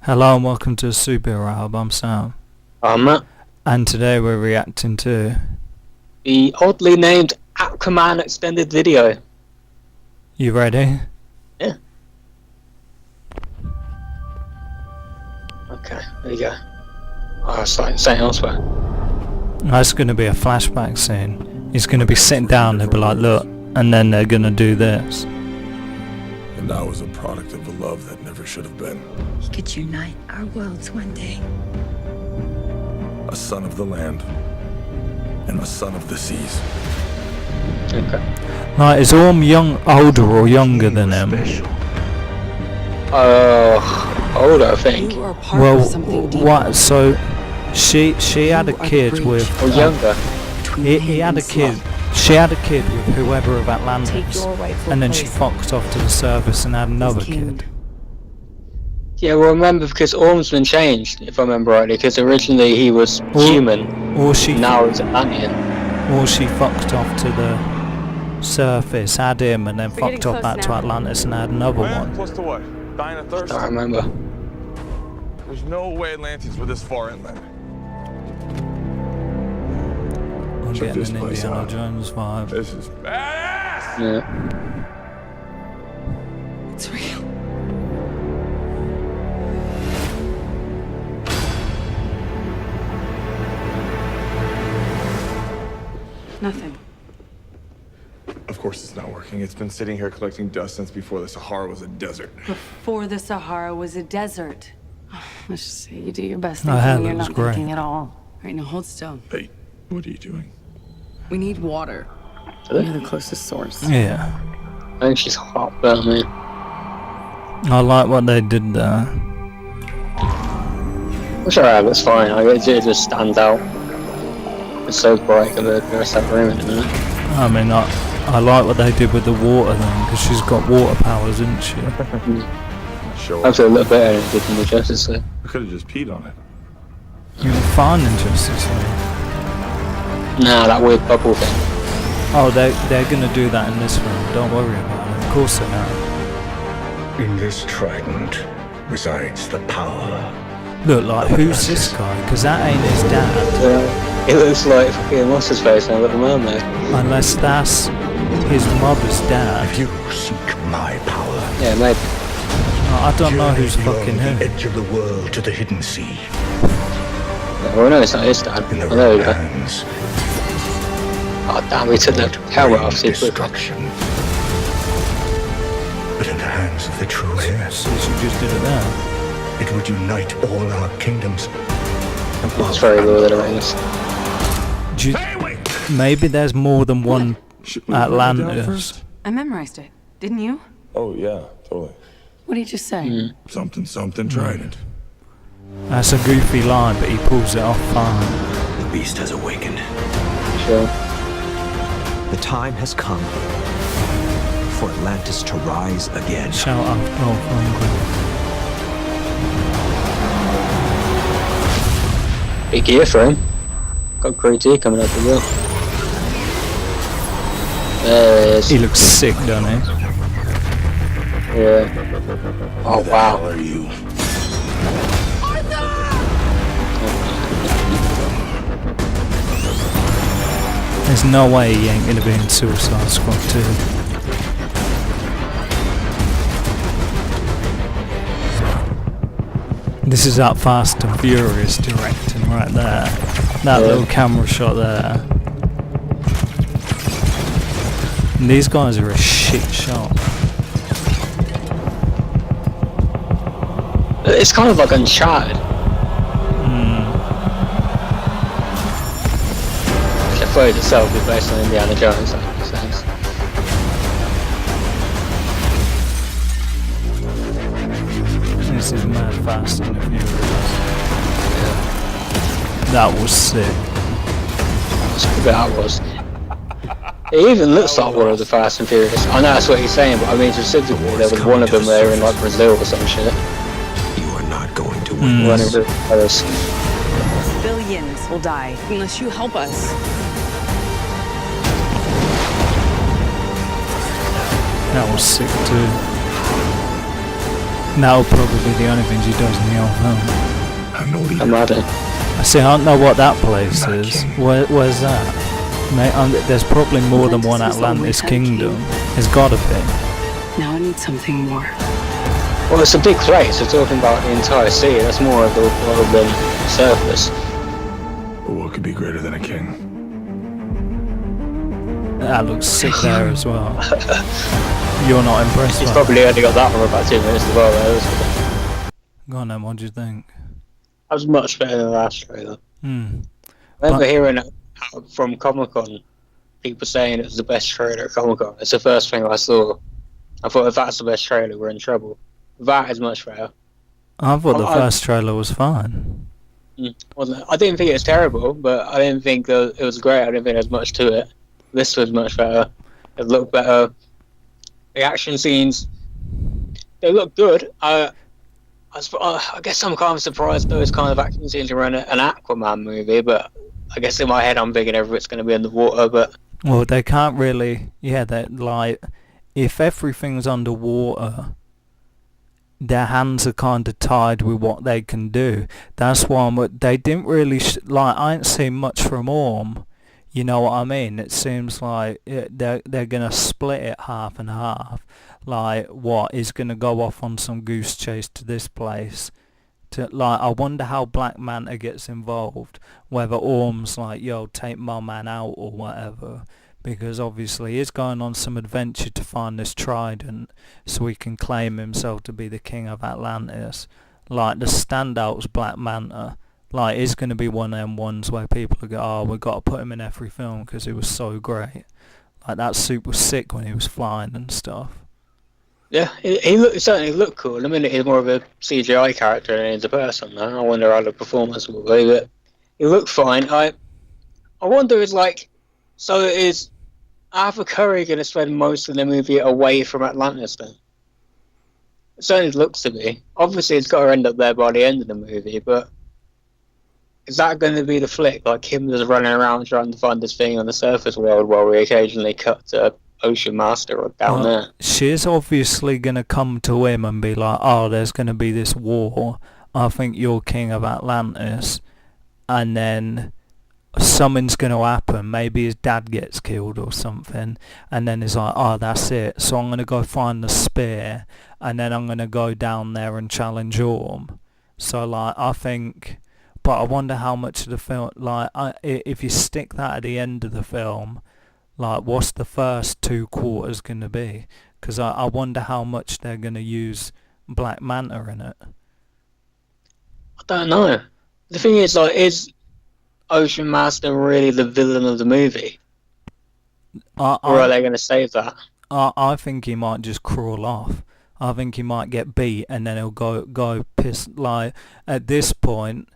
Hello and welcome to Superhero Hub. I'm Sam. I'm Matt. And today we're reacting to The oddly named Aquaman extended video. You ready? Yeah. Okay, there you go. Oh, it's like something elsewhere. That's going to be a flashback scene. He's going to be sitting down and be like, look, and then they're going to do this. And I was a product of a love that never should have been. He could unite our worlds one day. A son of the land and a son of the seas. Okay. Like, is Orm older or younger than him? Older, I think. You are part Well, of something deeper. what? So she had a kid with. Or younger. He had a kid. She had a kid with whoever of Take Atlantis, your rightful and then she place fucked off to the surface and had another as king. kid. Yeah, well, remember, because Orm's been changed, if I remember rightly, because originally he was human, Or she now he's Atlantean. Or she fucked off to the surface, had him, and then We're getting fucked off close back to now. Atlantis and had another one. Close to what? Dying of thirst? I don't remember. There's no way Atlantis were this far inland. I'm Check getting this an place Indiana out. Jones vibe. This is badass! Yeah. It's real. Nothing. Of course it's not working. It's been sitting here collecting dust since before the Sahara was a desert. Before the Sahara was a desert. Let's just say you do your best Oh, thinking hell, when you're it was not great. thinking at all. All right, now hold still. Hey, what are you doing? We need water. Really? You're the closest source. Yeah. I think she's hot, but I mean, I like what they did there. it's alright, it's fine. I guess it just stands out. It's so bright compared to the rest of that room, isn't it? I mean, I like what they did with the water then, because she's got water powers, isn't she? Show I up. feel a little better than did in the Justice League. I could have just peed on it. You were fine in Justice League. Nah, that weird bubble thing. Oh, they're gonna do that in this film. Don't worry about it. Of course they are. In this trident resides the power. Look, like, who's this guy? Because that ain't his dad. It looks like fucking what's his face now, Little Mermaid. Unless that's his mother's dad. If you seek my power, Yeah, maybe. I don't know journey who's fucking beyond the who. edge of the world to the hidden sea. Yeah, well, no, it's not his dad. In the I know, right but hands, oh damn, he took the helmet off too quickly. destruction. But in the hands of the true heir, So she just did it there. it would unite all our kingdoms. It's very Lord of the Rings. Do you, maybe there's more than one Should we write it down Atlantis. first? I memorized it. Didn't you? Oh yeah, totally. What did you just say? Something trident. That's a goofy line, but he pulls it off fine. The beast has awakened. Sure. The time has come for Atlantis to rise again. Shout out Dolph Lundgren. Big gear for him. Got great tea coming out the wheel. There it is. He looks sick, doesn't he? Yeah. Oh wow. Who are you? There's no way he ain't gonna be in Suicide Squad 2. This is that Fast and Furious directing right there. That little camera shot there. And these guys are a shit shot. It's kind of like Uncharted. The phrase itself is based on Indiana Jones, that makes sense. This is mad Fast and Furious. That was sick. That was. It even looks like one of the Fast and Furious. I know that's what he's saying, but I mean specifically there was one of them there in like Brazil or some shit. You are not going to win. Running through Paris. Billions will die unless you help us. That was sick too. That'll probably be the only things he does in the whole film. I'm no leader. I'm mad. I see, I don't know what that place is. Where's that? Mate, there's probably more than one Atlantis kingdom. There's gotta be. Now I need something more. Well, it's a big place. We're talking about the entire sea. That's more of the world than the surface. But what could be greater than a king? That looks sick there as well. You're not impressed He's by probably only got that for about 2 minutes as well, though. Go on then, what do you think? That was much better than the last trailer. I remember hearing from Comic-Con, people saying it was the best trailer at Comic-Con. It's the first thing I saw. I thought if that's the best trailer, we're in trouble. That is much better. I thought the first trailer was fine. Well, I didn't think it was terrible, but I didn't think it was great. I didn't think there was much to it. This was much better. It looked better. The action scenes, they look good. I guess I'm kind of surprised those kind of action scenes are in an Aquaman movie, but I guess in my head I'm thinking everything's going to be underwater, but... Well, they can't really... Yeah, like... If everything's underwater, their hands are kind of tied with what they can do. That's why they didn't really... I ain't seen much from Orm. You know what I mean? It seems like they're going to split it half and half. Like, what, is going to go off on some goose chase to this place? I wonder how Black Manta gets involved. Whether Orm's like, yo, take my man out or whatever. Because obviously he's going on some adventure to find this trident so he can claim himself to be the king of Atlantis. Like, the standout's Black Manta. Like, it's going to be one of them ones where people are going, oh, we've got to put him in every film because he was so great. Like, that suit was sick when he was flying and stuff. Yeah, he certainly looked cool. I mean, he's more of a CGI character than he's a person, though. I wonder how the performance will be, but he looked fine. I wonder, so is Arthur Curry going to spend most of the movie away from Atlantis, then? It certainly looks to be. Obviously, it's got to end up there by the end of the movie, but... Is that going to be the flick? Like him just running around trying to find this thing on the surface world while we occasionally cut to Ocean Master or down there? She's obviously going to come to him and be like, oh, there's going to be this war. I think you're king of Atlantis. And then something's going to happen. Maybe his dad gets killed or something. And then he's like, oh, that's it. So I'm going to go find the spear. And then I'm going to go down there and challenge Orm. So, like, I think... But I wonder how much of the film, like, if you stick that at the end of the film, like, what's the first 2 quarters going to be? Because I wonder how much they're going to use Black Manta in it. I don't know. The thing is, like, is Ocean Master really the villain of the movie? Or are they going to save that? I think he might just crawl off. I think he might get beat and then he'll go piss. Like, at this point...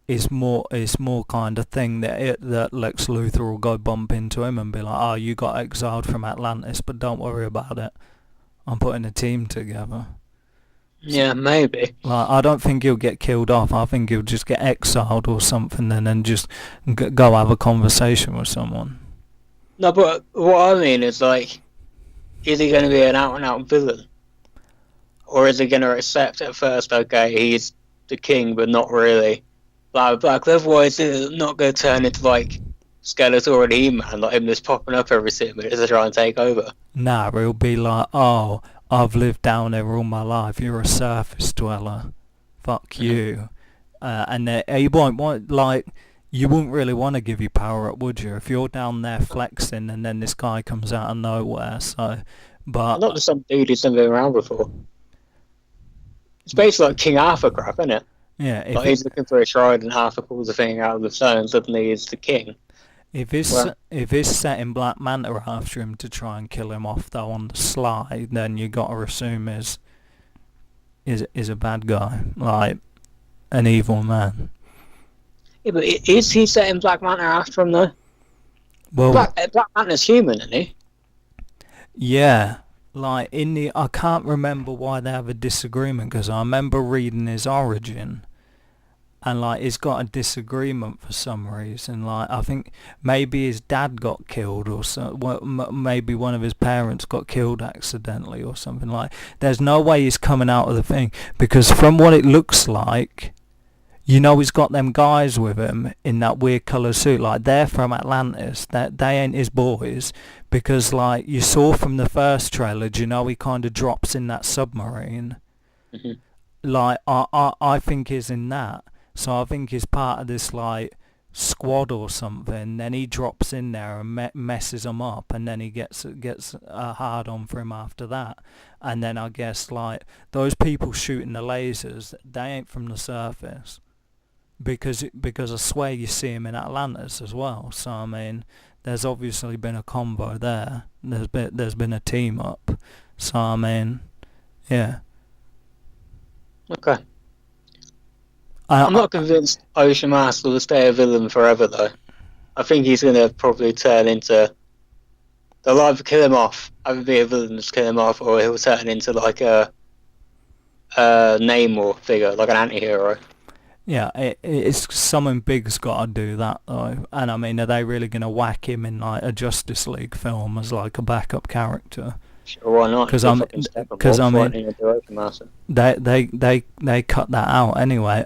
It's more kind of thing that Lex Luthor will go bump into him and be like, oh, you got exiled from Atlantis, but don't worry about it. I'm putting a team together. Yeah, maybe. Like, I don't think he'll get killed off. I think he'll just get exiled or something and then just go have a conversation with someone. No, but what I mean is, like, is he going to be an out-and-out villain? Or is he going to accept at first, okay, he's the king, but not really? Like, otherwise it's not going to turn into, like, Skeletor and He-Man, like him just popping up every 6 minutes to try and take over. Nah, he'll be like, oh, I've lived down there all my life, you're a surface dweller. Fuck you. And you won't want, like, you wouldn't really want to give your power up, would you? If you're down there flexing and then this guy comes out of nowhere, so... But... Not just some dude who's never been around before. It's basically like King Arthur crap, isn't it? Yeah, like he's looking for a trident, Arthur pulls the thing out of the stone, suddenly he's the king. If it's setting Black Manta after him to try and kill him off though on the sly, then you got to assume is a bad guy, like an evil man. Yeah, but is he setting Black Manta after him though? Well, Black Manta's human, isn't he? Yeah. Like, I can't remember why they have a disagreement, because I remember reading his origin, and like he's got a disagreement for some reason. Like I think maybe his dad got killed, or so. Well, maybe one of his parents got killed accidentally, or something. Like there's no way he's coming out of the thing, because from what it looks like, you know, he's got them guys with him in that weird colour suit. Like they're from Atlantis. That they ain't his boys, because like you saw from the first trailer, do you know he kind of drops in that submarine. Like I think he's in that. So I think he's part of this like squad or something. Then he drops in there and messes them up, and then he gets a hard on for him after that. And then I guess like those people shooting the lasers, they ain't from the surface, because I swear you see him in Atlantis as well. So I mean, there's obviously been a combo there. There's been a team up. So I mean, yeah. Okay. I'm not convinced Ocean Master will stay a villain forever, though. I think he's going to probably turn into... They'll either kill him off, either be a villain just kill him off, or he'll turn into like a Namor figure, like an anti-hero. Yeah, it's someone big's got to do that, though. And I mean, are they really going to whack him in like a Justice League film as like a backup character? Sure, why not? Because I mean, they cut that out anyway.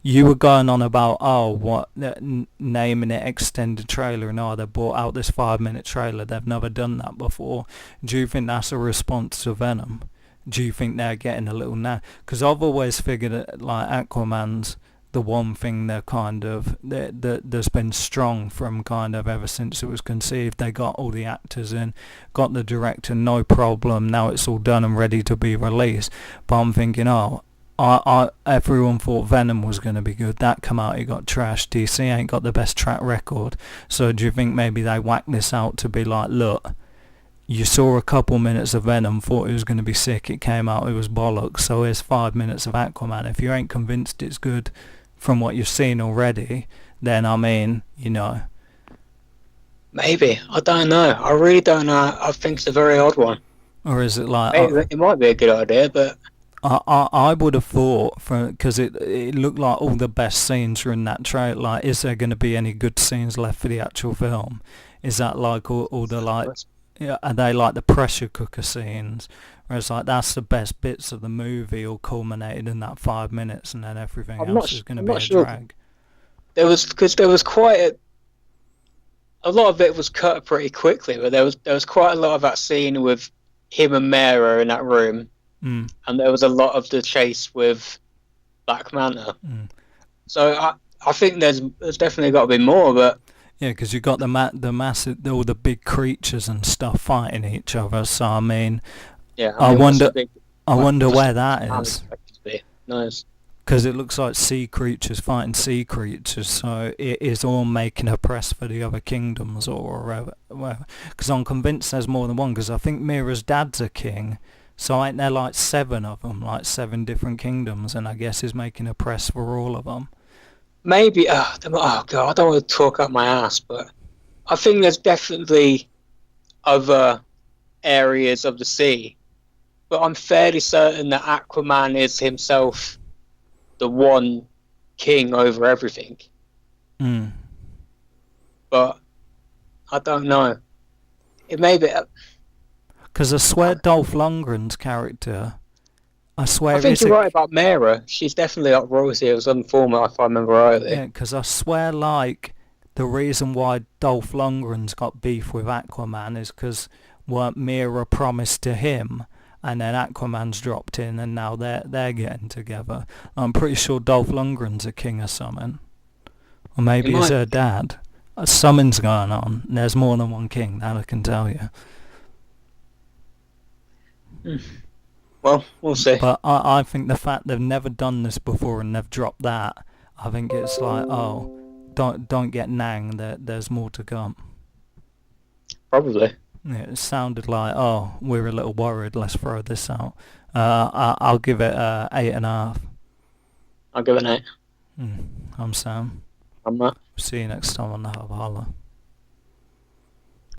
You were going on about naming it extended trailer, and they brought out this 5-minute trailer. They've never done that before. Do you think that's a response to Venom? Do you think they're getting a little now? Because I've always figured that like Aquaman's the one thing they're kind of that's been strong from kind of ever since it was conceived. They got all the actors in, got the director, no problem. Now it's all done and ready to be released. But I'm thinking, everyone thought Venom was going to be good. That come out, it got trashed. DC ain't got the best track record. So do you think maybe they whacked this out to be like, look, you saw a couple minutes of Venom, thought it was going to be sick, it came out, it was bollocks, so here's 5 minutes of Aquaman. If you ain't convinced it's good from what you've seen already, then I mean, you know. Maybe. I don't know. I really don't know. I think it's a very odd one. Or is it like... it might be a good idea, but... I would have thought, because it looked like all the best scenes were in that trailer. Like, is there going to be any good scenes left for the actual film? Is that like all the like... Yeah, are they like the pressure cooker scenes? Whereas like that's the best bits of the movie all culminated in that 5 minutes, and then everything else is going to be a drag. There was quite a lot of it was cut pretty quickly, but there was quite a lot of that scene with him and Mera in that room, and there was a lot of the chase with Black Manta. So I think there's definitely got to be more, but. Yeah, because you got the massive, all the big creatures and stuff fighting each other. So I mean, yeah, I wonder where that is. Nice. Because it looks like sea creatures fighting sea creatures, so it is all making a press for the other kingdoms or wherever. Because I'm convinced there's more than one. Because I think Mira's dad's a king, so ain't there like 7 of them, like 7 different kingdoms, and I guess he's making a press for all of them. Maybe, God, I don't want to talk up my ass, but I think there's definitely other areas of the sea. But I'm fairly certain that Aquaman is himself the one king over everything. But I don't know. It may be... Because I swear Dolph Lundgren's character... I think you're right about Mera. She's definitely like royalty of some form, if I remember rightly. Yeah, because I swear, like, the reason why Dolph Lundgren's got beef with Aquaman is because Mera promised to him, and then Aquaman's dropped in, and now they're getting together. I'm pretty sure Dolph Lundgren's a king or something. Or maybe he's her dad. Something's going on. There's more than one king, that I can tell you. Well, we'll see. But I think the fact they've never done this before and they've dropped that, I think it's like, don't get nang, there's more to come. Probably. Yeah, it sounded like, we're a little worried, let's throw this out. I'll give it 8.5. I'll give it an 8. I'm Sam. I'm Matt. See you next time on the Hub Holla.